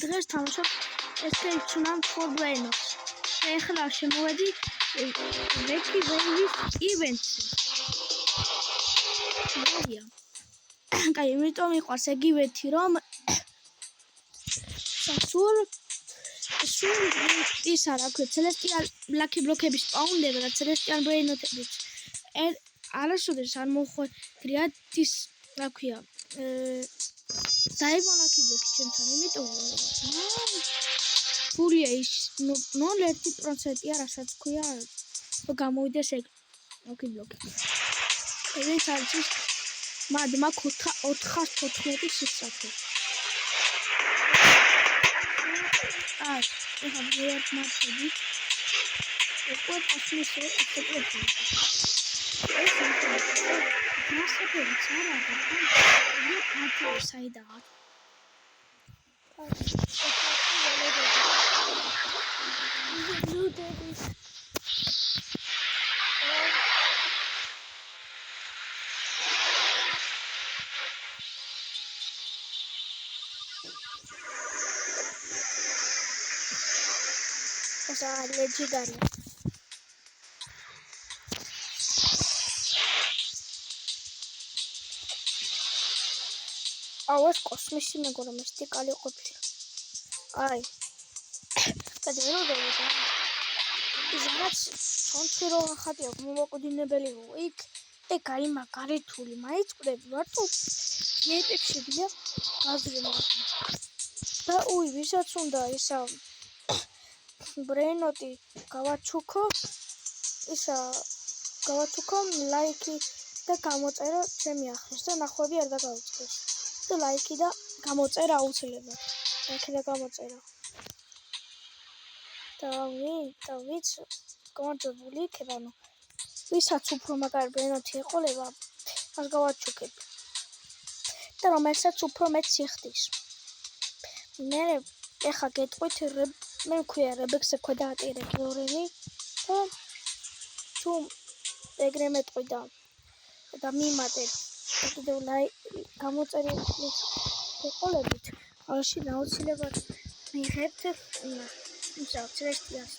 დღეს თამაშობ Escape from Brainox. ეხლა შემოვედი Weki Wave event-ში. მოვია. კაი, იმიტომ მიყვარს ეგ ივენთი, რომ სულ ის არა, ქვია, Celestial Lucky Block-ების პაუნდება და Celestial Brainox-ების არასოდეს არ მოხვედრიათ ის, რა ქვია, დაიბო Lucky Block-ი ჩემთან, იმიტომ ფულია ის 0.1%-ია, რასაც ქვია, რომ გამოვიდეს ეგ Lucky Block-ი. ეგრეთ არის მადმა 414 სისწრაფე. აი, ეხლა ვეარ მართები. უკვე პასმის აკეთებ. ეს მასწავლებელი არა და მე კაცო საიდაა. Esa legendaria. Awas kosmisi megora mystikali ყოფილა. Ai. გადავერო და ისიც კონტროლ ხატია მომაკვდინებელი იქ აი მაგარითული მაიწყვდები მარტო ნეტექშია გაზრება და უი ვისაც უნდა ისა ბრენოტი გავაჩუქო ისა გავაჩუქო ლაიქი და გამოწერა ჩემი ახლოს და ნახვები არ დაგავიწყდეს და ლაიქი და გამოწერა აუცილებლად ლაიქი და გამოწერა და ვიც გამარჯვებული იქნება ანუ ვისაც უფრო მაგარი ბრენოტი ეყოლება მას გავაჩუქებ და რომელსაც უფრო მეტ სიხდის მე ეხა გეტყვით მე მქვია რებექსე ქვედა ატირები ორენი და თუ ეგრე მეტყვი და მიმატებ კიდევ გამოწერილი ეყოლებით ალში აუცილებლად მიღებთ იმას ცელესტიას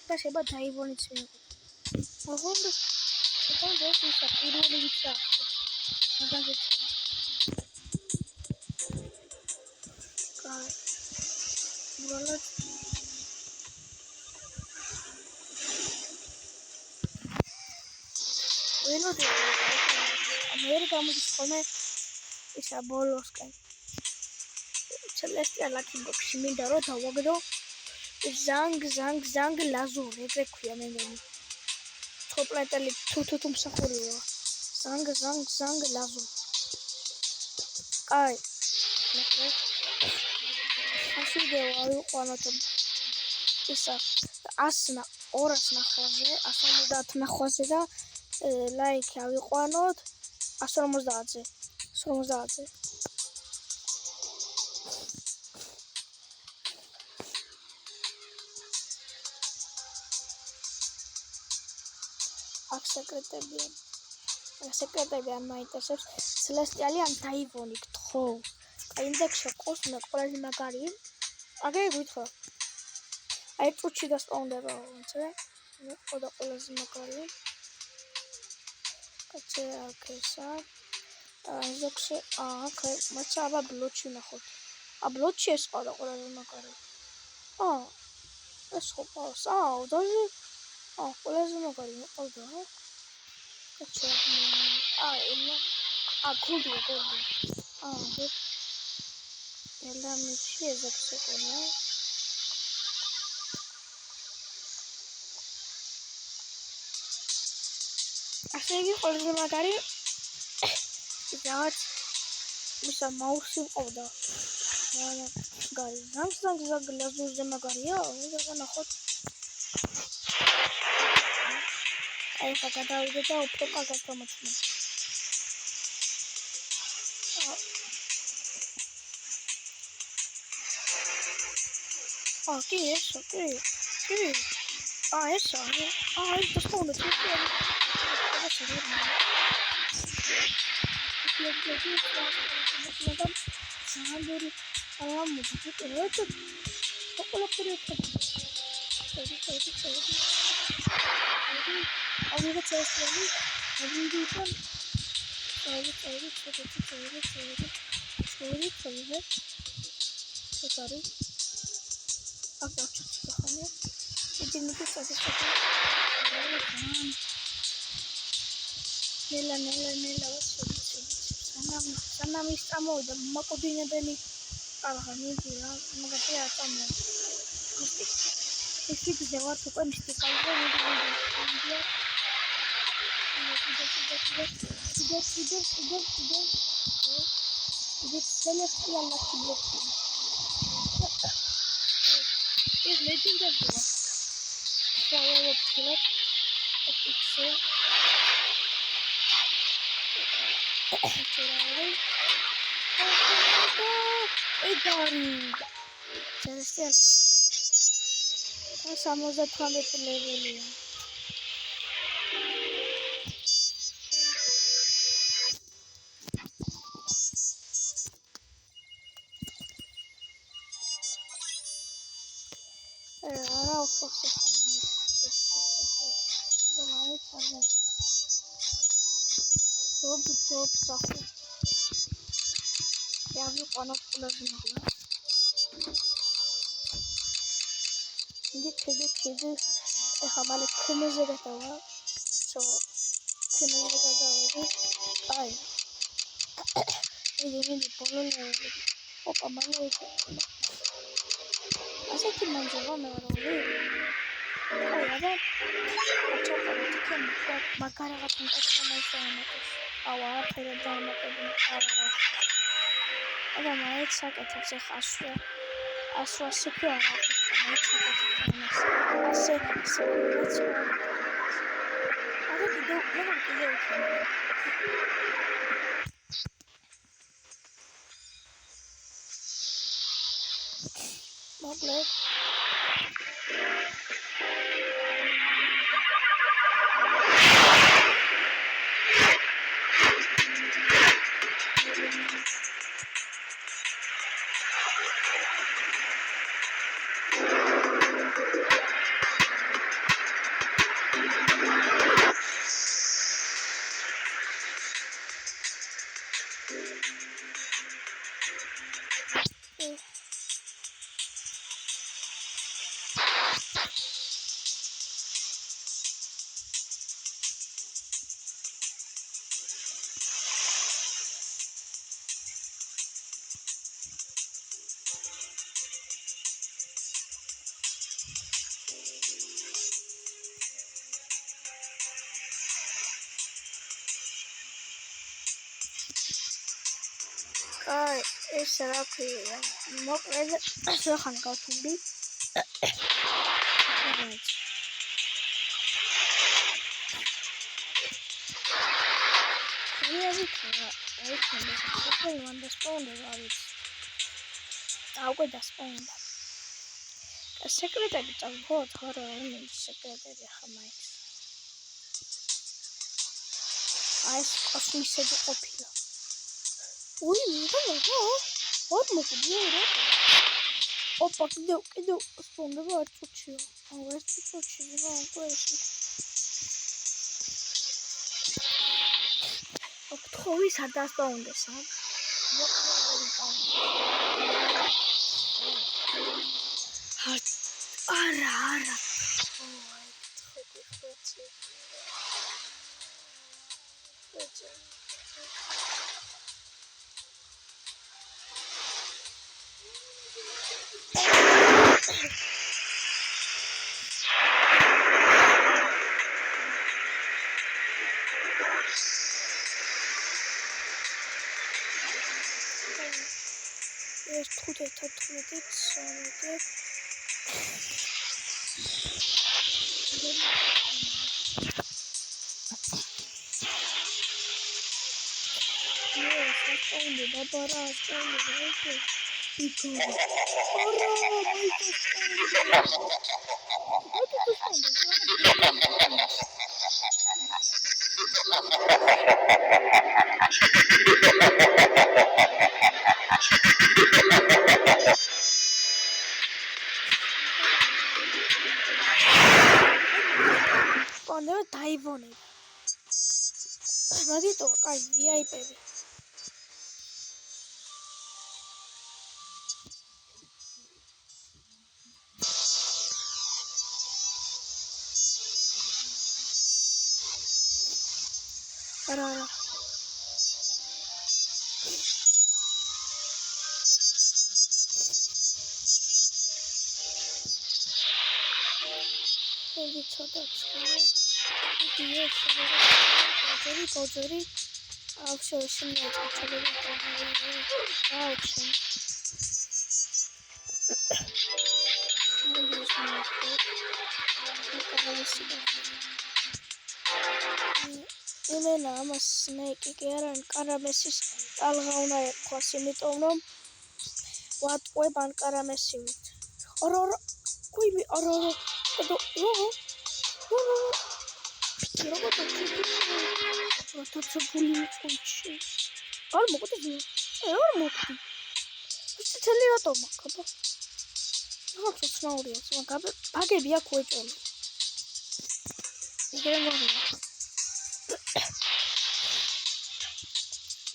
და შეება დაიბონიც მიიღო ოღონდ ეს ისა პირველი ვიცა მაგაზე კაი ვალად ვენოდი ამერ გამოდის ხოლმე ისა ბოლოსკენ Celestial Lucky Block-ში მინდა რომ დავაგდო ზანგ ლაზური ეგრე ქვია მე მგონი თოპლეტელი თუ მსახურია ზანგ ლაზური კაი ასიდეო ავიყვანოთ ისა 200 ნახვაზე და ლაიქი ავიყვანოთ 150-ზე აქ სეკრეტები არ მაინტერესებს Celestial ან დაიბონი გთხოვ აი ინდექსში ყოს მე ყველაზე მაგარი აგე გითხრა აი წუთში დასპაუნდება ვინცე მე ყველაზე მაგარი კაცე აქესა ზოგში აქ მაცა აბა ბლოჩი ნახოთ ბლოჩი ეს ყავდა ყველაზე მაგარი ეს ხო ყავს დაჟე ყველაზე მაგარი ყავდა კაცე გულდი ელა მიჩი ზოგში ყონა ასე იგი ყველაზე მაგარი რაღაც ისა მაუსი ყავდა მაგარი ზანგ ლაზურზე მაგარია და ნახოთ აი ხა გადავიდე და უფრო კარგად გამოჩნდა კი ესა ეს დასπაუნდა არა მოდი ერთ ოპოლოპერე ავიღე წესრიალი ავიღე სანამ ის წამოვიდა მაკოდინებელი აღარ მიდია მაგათია წამო ისიც ზევარ უკვე მისტიკალზე მიდია This celestial lucky block. Is legendary. So I will pull up a picture. Celestial. Some of the planet level. Top safo. Ya bu kanat kullanılıyor. Şimdi kedi hamalı kırmızı da var. So kırmızı da var. Ay. Ini di polon ya. Opa mana itu? Asa ki manjava me var oldu. Ay ada. Çok kan makara katın kaçamayız. Awara paylaşımda awara. Aga maet saketებს ეხა ასვა სიფრაა მაეთ saketებს. Ასეთ არა კიდევ მოკლე Ay, será que no puede hacer hangar tumbi. Secretary of what horror secretary Hamas. I said opera. Ui, what more could you do? Oh, but do from the word to chill. Oh, where's the church? Oh, Toys had that found the sun. Ara. სპაუნდება დაივონები. მაგიტოა, კაი, VIP-ები. არა. იგი ცოტა ცხარე. იგი ბოძორი. აუჩო შემოიწვა ჩადები. აუჩო. იმენა ამას სნეიკი კი არ არის კარამესის ტალღა უნდა ეყოს, იმიტომ რომ ვატყვებ ან კარამესივით. არა, კუიბი, არა. როთაცებული ყუჩი. არ მოკვდი. არ მოკვდი. ცელი რატომ მაქაბა? რაღაც უცნაურია, მაგრამ ბაგები აქ უეჭველი. იგივე მოვიდა.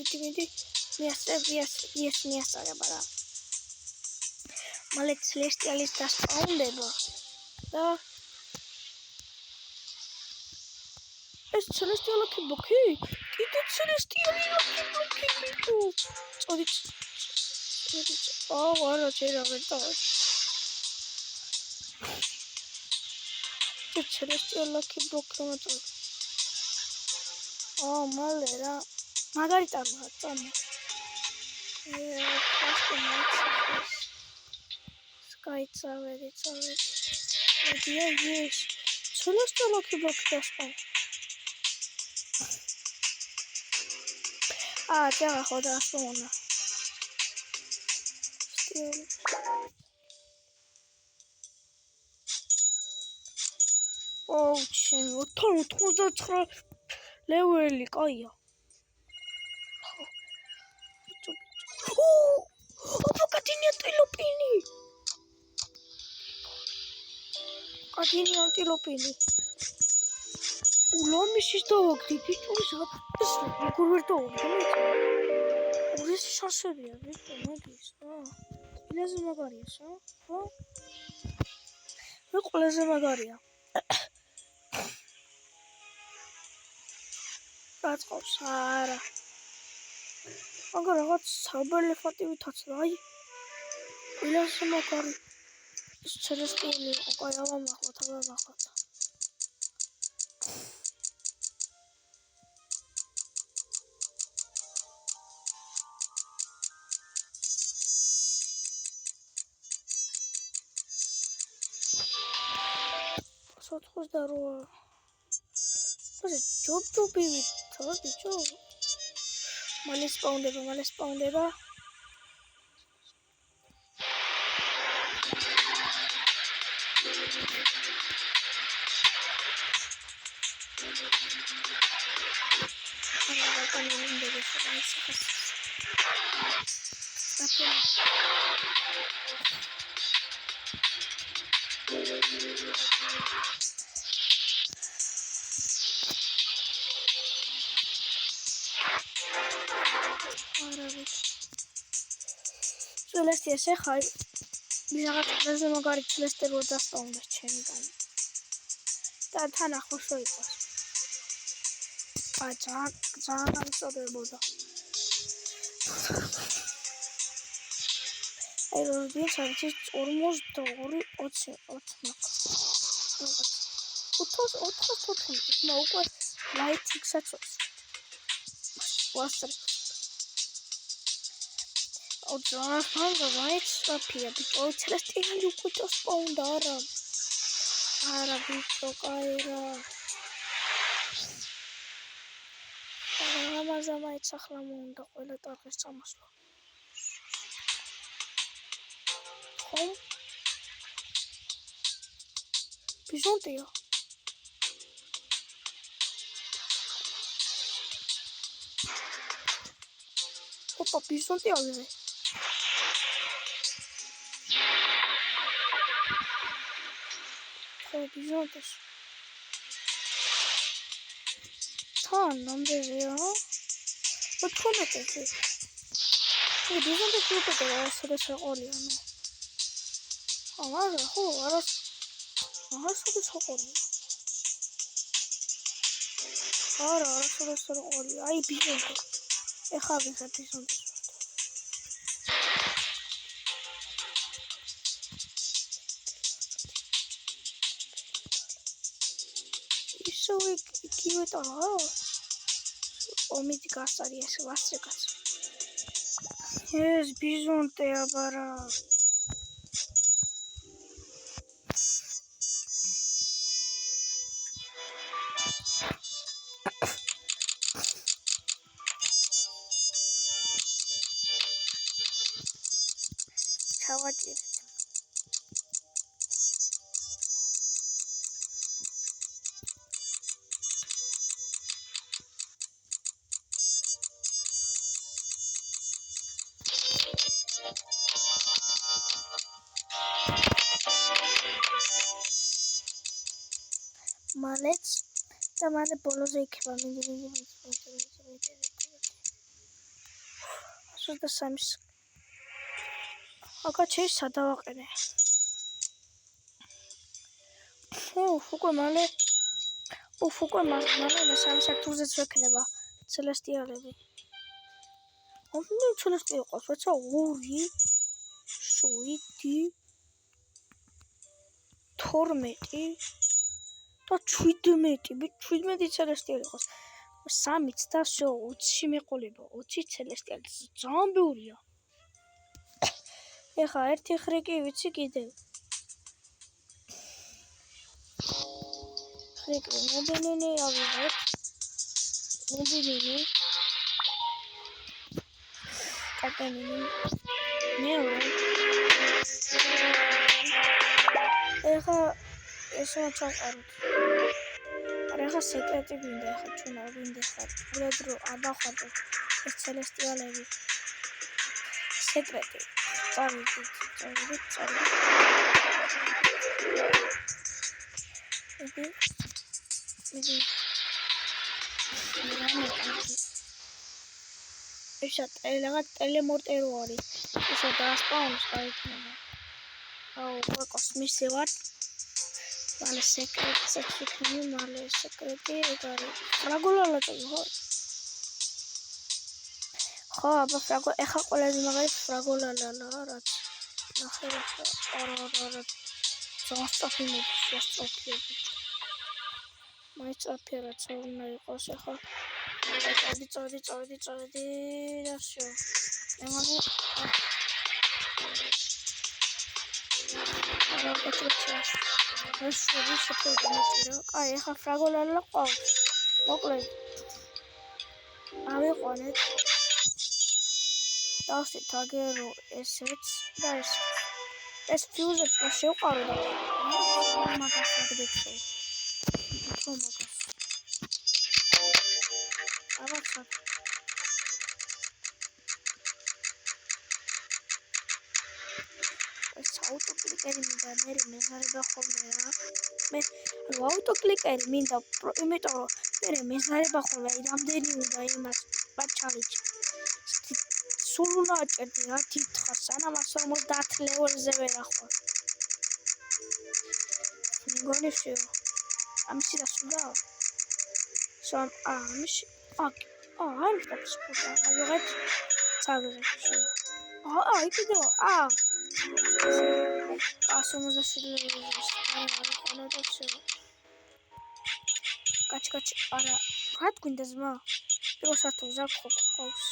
მიდი მიასწრება რა. მალე ცელესტიალის დასპაუნდება და ეს ცელესტიალა კიბლოკი? კიდე ცელესტიალი კიბლოკი მიდო. წოდი. არა, ჯერა ვერ დავარ. ეს ცელესტიალა კიბლოკი მოწო. მალე რა. მაგარი წამო. Skajcaveri. Gdje ješ? Celestijalo kibok došlo. Tjela hoda slona. Stijeli. Čem, tamo 39 leveli, kajja. Katini antilopini. Ულამისის დავაგდი ბიჭურის აპეს როგორ ვერ დავაგდი ეს შანსებია ბიჭო მოდის ყველაზე მაგარია მე ყველაზე მაგარია გაწყობს არა მაგრამ რაღაც საბელი ფატივითაც აი ყველაზე მაგარი ეს ცელესტიალი იყო ავამახლოთ Сотхоз здорово. Может, джоб-джоби ведь, бичо. Мале спаунდება. Celestia se ხარ ვიღაც ყველაზე მაგარი Celestia რო დასტაუნდა ჩემგან და თან ახლოს რო იყოს ძალიან წოდებოდა აი რო ვიცი 42 20 მაგ უკვე ლაითიქსაც ვასწრებ ძალიან მაინც საფია ბიჭო ცელესტიალი უკვე დასპაუნდა არა ბიჭო კაი რა ამაზე მაინც ახლა მომდა ყველა ტარღეს წამოსვლა ხო ბიზონტია ოპა ბიზონტიაზე Bizontes. თან ნამდვილია 14-ზე. ბიზონტი ჯუპიტერ არასოდეს აყოლია, ნუ. არა, ხო, არასოდეს აყოლია. არასოდეს აყოლია. აი ბიზონტი. ეხლა ვიღებ ბიზონტის. ისო იგივე ტარა. ომით გასწარია ეს ვასწრეკაც. ეს ბიზონტე აბარა. ჩავაჭირეთ. მალეც და მალე ბოლოზე იქნება მინდი 123 აკაჩი სადავაყენე უკვე მალე სამი საქმეზე შექნება ცელესტიალები ცელესტიალი ყავს რაცა 2 7 12 და 17 ცელესტიალი ყავს 3-იც და 20-ში მეყოლება 20 ცელესტიალი ძალიან ბევრია ეხა ერთი ხრიკი ვიცი კიდევ ხრიკი მობილინი ავიღეთ მობილინი კატენინი მეორე ეხა ესა ჩაყაროთ ეხა სეკრეტი გვინდა ეხა ჩვენ არ გვინდა ხარ ურედრო აბახარდო ეს ცელესტიალები სეკრეტი წავიდით მიდი ესა ტელემორტერო არის ესა დაასპაუნს გაიქნება აუ კოსმოსი ვარ მალე სეკრეტი ეგარი ფრაგოლალატო ხო აბა ფრაგო ეხა ყველაზე მაგარი ფრაგოლალალა რაც ნახე რა ზოსტაფი მოწოთია მაიწაფია რაც უნდა იყოს ეხა წავედი და всё ემანი არა კეთილია ეს შეფერდა კაი ეხა ფრაგოლალა ყავს მოკლედ ავიყვანეთ დავსვით აგერო ესეც და ეს ფიუზებს რა შევყარო და მაგას აგდექცე მაგას აბაცა ეს აუტოკლიკერი მინდა მე მეზარება ხოლმე რა მე აუტოკლიკერი მინდა იმიტომ რომ მე მეზარება ხოლმე რამდენი უნდა იმას ბაჩალიჩ სულ უნდა აჭერდი რა თითქოს სანამ 150 ლეველზე ვერ ახვალ მიგონი всё ამისი და სულ და ამისი ამის და სპორტა ავიღეთ წავიღეთ всё კიდე 150 ლეველზე არა და всё კაჩ არა რა გვინდა ზმა პირველ სართულზე აქვს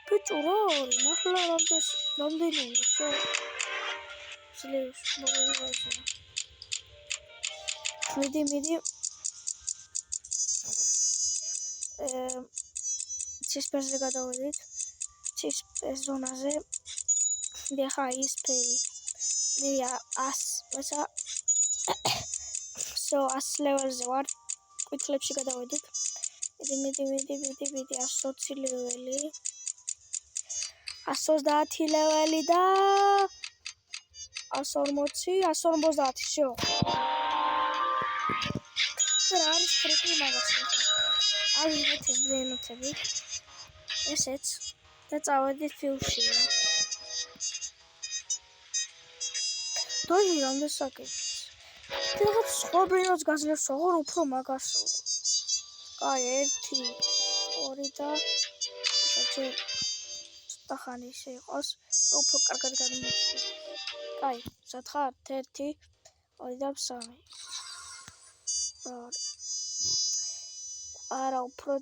ბიჭო რა არის მართლა რამდენი უნდა всё ძლევს მორელაზე მიდი ცისფერზე გადავედით ცისფერ ზონაზე დეხა ის ფერი მე 100 ლეველზე ვარ კუთლებში გადავედით მიდი 120 ლეველი 130 ლეველი და 140 150 всё რა არის ფრიკი მაგას ავიღეთ ეს ბრეინოტები ესეც და წავედით ფილმში დოჟი რამდენ საკითხს რაღაც სხვა ბრეინოტს გაძლევს ოღონ უფრო მაგას აი 1 2 და ჯერ ხანი შეიყოს უფრო კარგად გადმოხდეს. კაი, სათხარ 1 2 და 3. არა, უფრო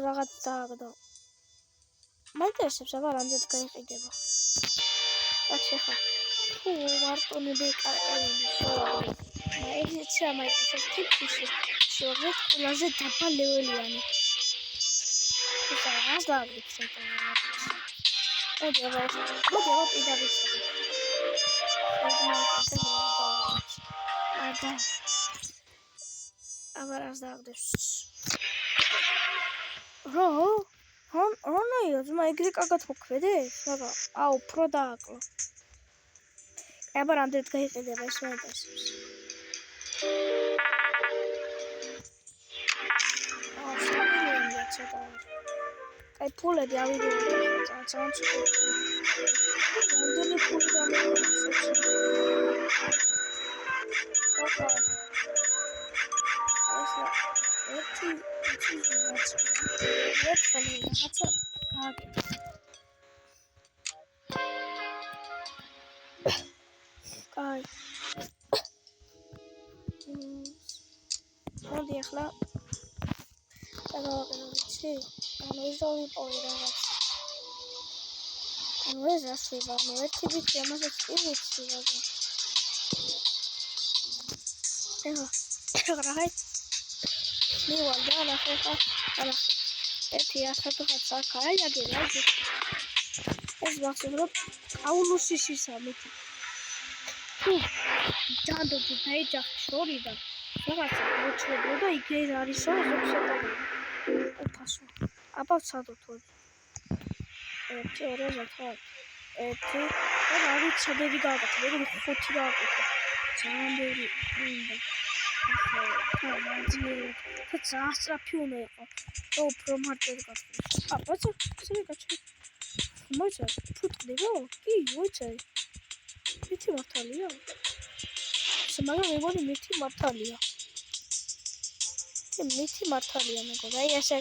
რაღაც დააგდო. მაინტერესებს აბა რამდენად გაიყიდება. კაცი ხა. თუ მარტონები კარკანები შევაგდე. მაინც ამაინტერესებს ტიპში. შევაგდე ყველაზე დაბა ლეველიანი. ეს რაღაც დააგდებს ცოტა. მოდი აბა პირდა ვიცოდი. აბა რას დააგდებს. რონაიო ძმა ეგრე კარგად მოქმედებს? აბა, უფრო დააკლო. აბა რამდენად გაიყიდება ეს მაინტერესებს. სამილიონია ცოტა. აი ფულები ავიდეო ძალიან ცუდად. რამდენი ფული დამეორებს? ოკა. ესა ერთი რაღაცა. ერთი რაღაცა გააკეთე. კაი. მოდი ახლა დავაყენო ანუ ეს დავიპოვე რაღაც. ანუ ეს ასება, ანუ ერთი ბიტი ამასაც კი ვიცი რა. რაი მივალდა ახლა ერთი ასათაც აქ აი აგერა ეს ვახშობ რომ აულუსის ისამით თუ ჯანდობი დაიჯახ შორიდან რაღაცა მოჩვენო და იქ არისო ზოგსეტა უფასო აბა ცადოთ ვარ ერთი ორი ზოთა ერთი და რაღაც ჩადები გავაკეთე მეგონი 5 გავაკეთე ძალიან ბევრი უნდა და ძასტრაფი უნდა იყო და უფრო მარტივად გასწრაფო აბა ცოტა გაჩვი მოიცა ფუტკდება კი მოიცა მითი მართალია მაგრამ მეგონი მითი მართალია მეგონი აი ესე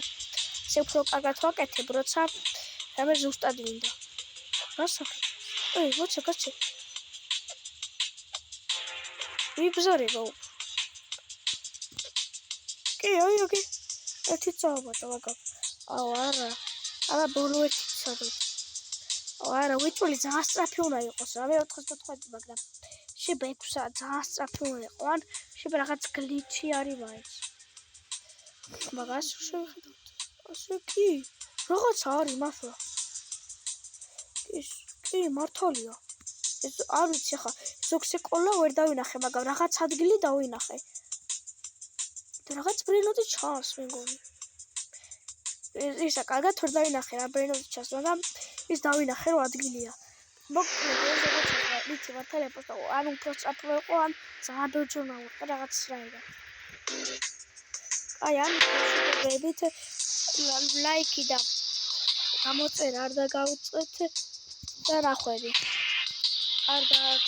უფრო კარგად ვაკეთებ როცა რამე ზუსტად მინდა გასაკეთე ეი მოიცა გაჩი ვიბზარება კი ოკეი ერთი წავაბატა მაგა აუ არა აბა ბოლო ერთი წადოთ აუ არა ვიწვილი ძალიან სწრაფი უნდა იყოს რა მე 4:15 მაგრამ შეიძლება 6 საათ ძალიან სწრაფი უნდა იყო ან შეიძლება რაღაც გლიჩი არის მაინც მაგას შევხედოთ ასე კი რაღაც არის მართლა კი მართალია ეს არ ვიცი ხა ზოგს ეკოლა ვერ დავინახე მაგრამ რაღაც ადგილი დავინახე და რაღაც ბრინოტი ჩანს მეგონი ისა კარგად ვერ დავინახე რა ბრინოტი ჩანს მაგრამ ის დავინახე რომ ადგილია მოკლედ ეს რაღაცა ვიცი მართალია პოსტა ან უფრო სწრაფი იყო ან ძალიან ბევრჯერ ვიყო რაღაც რაიდა აი ამ შეგვებით ლაიკი და გამოწერა არ დაგავიწყეთ და ნახვები კარგად